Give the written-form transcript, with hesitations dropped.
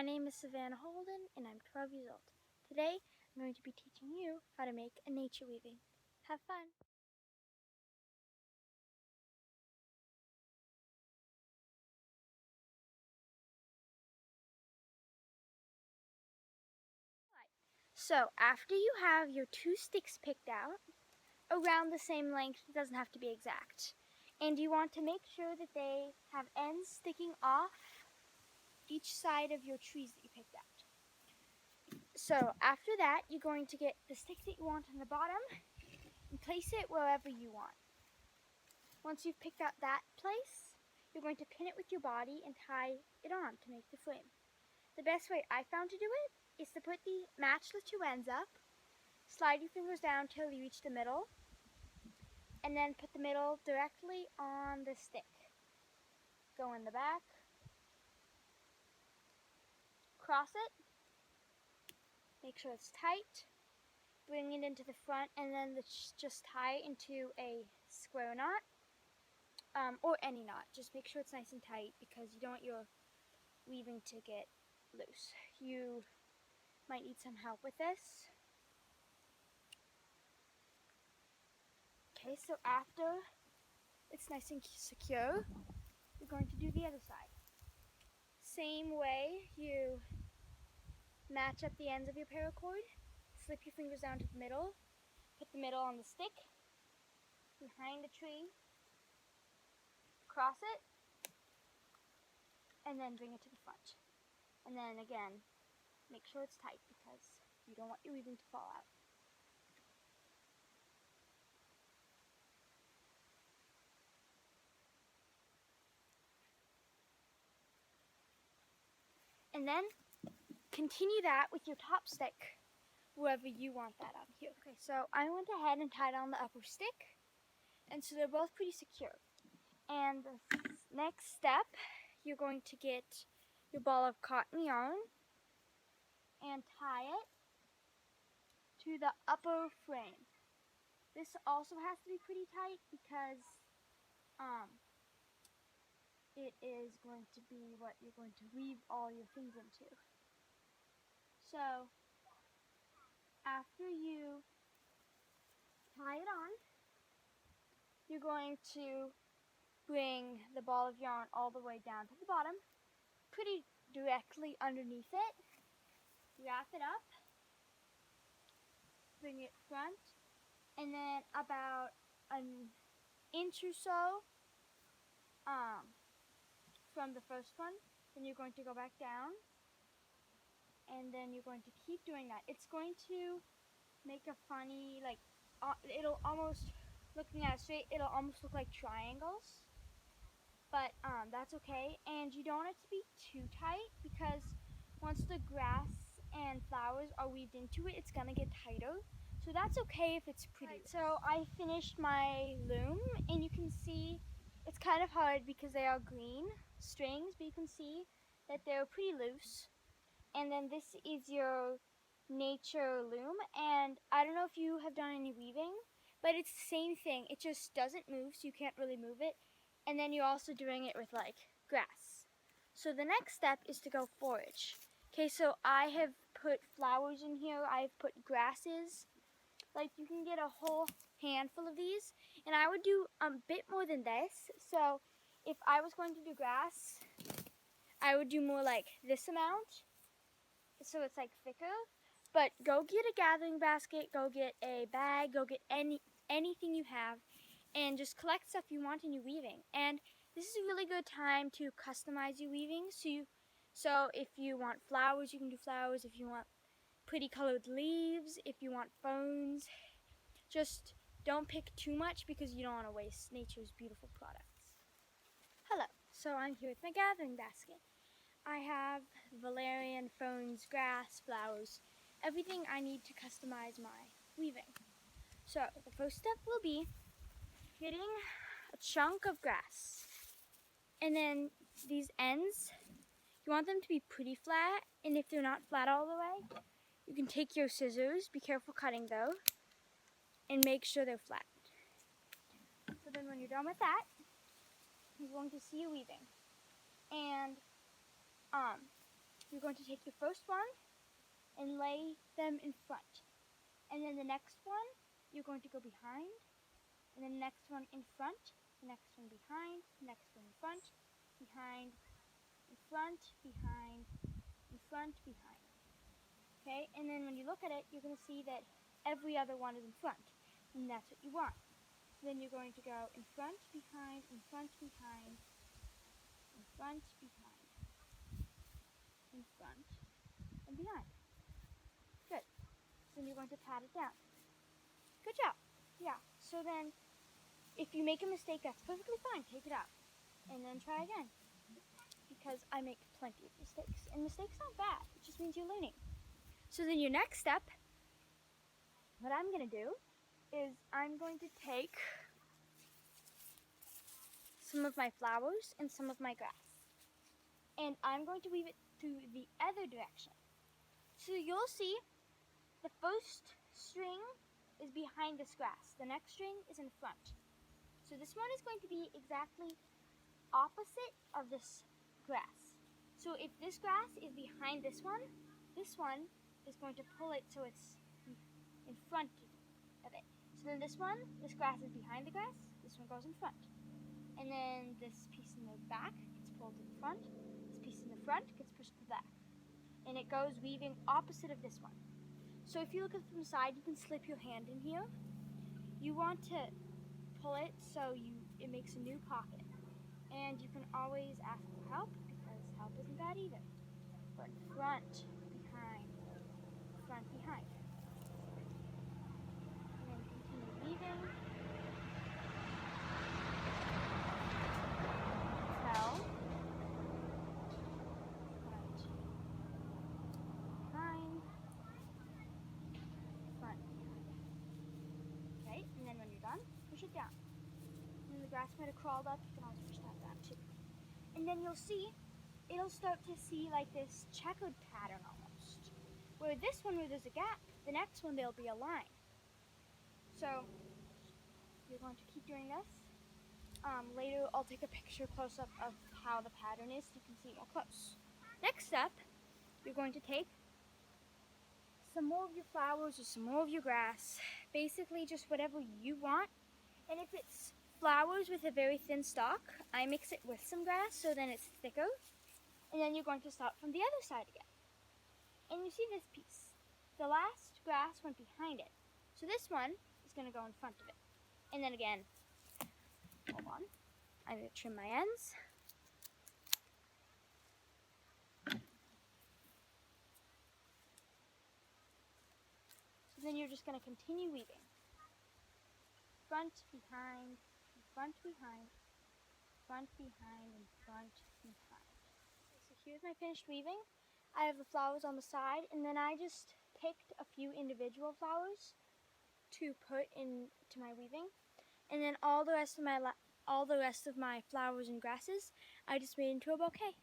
My name is Savannah Holden and I'm 12 years old. Today I'm going to be teaching you how to make a nature weaving. Have fun! So after you have your 2 sticks picked out, around the same length, it doesn't have to be exact, and you want to make sure that they have ends sticking off each side of your trees that you picked out. So after that, you're going to get the stick that you want on the bottom and place it wherever you want. Once you've picked out that place, you're going to pin it with your body and tie it on to make the frame. The best way I found to do it is to match the 2 ends up, slide your fingers down till you reach the middle, and then put the middle directly on the stick. Go in the back, cross it, make sure it's tight, bring it into the front, and then just tie it into a square knot, or any knot. Just make sure it's nice and tight because you don't want your weaving to get loose. You might need some help with this. Okay, so after it's nice and secure, you're going to do the other side. Same way, you match up the ends of your paracord, slip your fingers down to the middle, put the middle on the stick, behind the tree, cross it, and then bring it to the front. And then again, make sure it's tight because you don't want your weaving to fall out. And then continue that with your top stick wherever you want that on here. Okay, so I went ahead and tied on the upper stick, and so they're both pretty secure. And the next step, you're going to get your ball of cotton yarn and tie it to the upper frame. This also has to be pretty tight because it is going to be what you're going to weave all your things into. So after you tie it on, you're going to bring the ball of yarn all the way down to the bottom, pretty directly underneath it, wrap it up, bring it front, and then about an inch or so from the first one, then you're going to go back down, and then you're going to keep doing that. It's going to make a funny, it'll almost, looking at it straight, it'll almost look like triangles, but that's okay. And you don't want it to be too tight because once the grass and flowers are weaved into it, it's gonna get tighter. So that's okay if it's pretty. Right. So I finished my loom, and you can see it's kind of hard because they are green strings, but you can see that they're pretty loose. And then this is your nature loom, and I don't know if you have done any weaving, but it's the same thing. It just doesn't move, so you can't really move it. And then you're also doing it with like grass. So the next step is to go forage. Okay, so I have put flowers in here, I've put grasses. Like, you can get a whole handful of these, and I would do a bit more than this. So if I was going to do grass, I would do more like this amount, so it's like thicker. But go get a gathering basket, go get a bag, go get anything you have, and just collect stuff you want in your weaving. And this is a really good time to customize your weaving. So if you want flowers, you can do flowers. If you want pretty colored leaves, if you want ferns, just don't pick too much because you don't want to waste nature's beautiful products. Hello, so I'm here with my gathering basket. I have valerian, ferns, grass, flowers, everything I need to customize my weaving. So the first step will be getting a chunk of grass, and then these ends, you want them to be pretty flat, and if they're not flat all the way, you can take your scissors, be careful cutting though, and make sure they're flat. So then when you're done with that, you're going to see your weaving. And you're going to take your first one and lay them in front. And then the next one, you're going to go behind. And then the next one in front, the next one behind, the next one in front, behind, in front, behind, in front, behind. Okay, and then when you look at it, you're going to see that every other one is in front. And that's what you want. Then you're going to go in front, behind, in front, behind, in front, behind, in front, and behind. Good. Then you're going to pat it down. Good job. Yeah. So then, if you make a mistake, that's perfectly fine. Take it out. And then try again. Because I make plenty of mistakes. And mistakes aren't bad. It just means you're learning. So then your next step, what I'm going to do is I'm going to take some of my flowers and some of my grass. And I'm going to weave it to the other direction. So you'll see the first string is behind this grass. The next string is in front. So this one is going to be exactly opposite of this grass. So if this grass is behind this one is going to pull it so it's in front of it. So then this grass is behind the grass, this one goes in front. And then this piece in the back gets pulled to the front, this piece in the front gets pushed to the back. And it goes weaving opposite of this one. So if you look at it from the side, you can slip your hand in here. You want to pull it so it makes a new pocket. And you can always ask for help, because help isn't bad either. But front, behind, front, behind. And then continue weaving. Tell. Front, behind, front, behind. Okay, and then when you're done, push it down. And the grass might have crawled up, you can always push that down too. And then you'll see, it'll start to see like this checkered pattern almost. Where this one, where there's a gap, the next one there'll be a line. So you're going to keep doing this. Later I'll take a picture close up of how the pattern is so you can see it more close. Next step, you're going to take some more of your flowers or some more of your grass, basically just whatever you want. And if it's flowers with a very thin stalk, I mix it with some grass so then it's thicker. And then you're going to start from the other side again. And you see this piece. The last grass went behind it. So this one is going to go in front of it. And then again, hold on, I'm going to trim my ends. So then you're just going to continue weaving. Front, behind, front, behind, front, behind, and front, behind. So here's my finished weaving. I have the flowers on the side, and then I just picked a few individual flowers to put into my weaving, and then all the rest of my flowers and grasses I just made into a bouquet.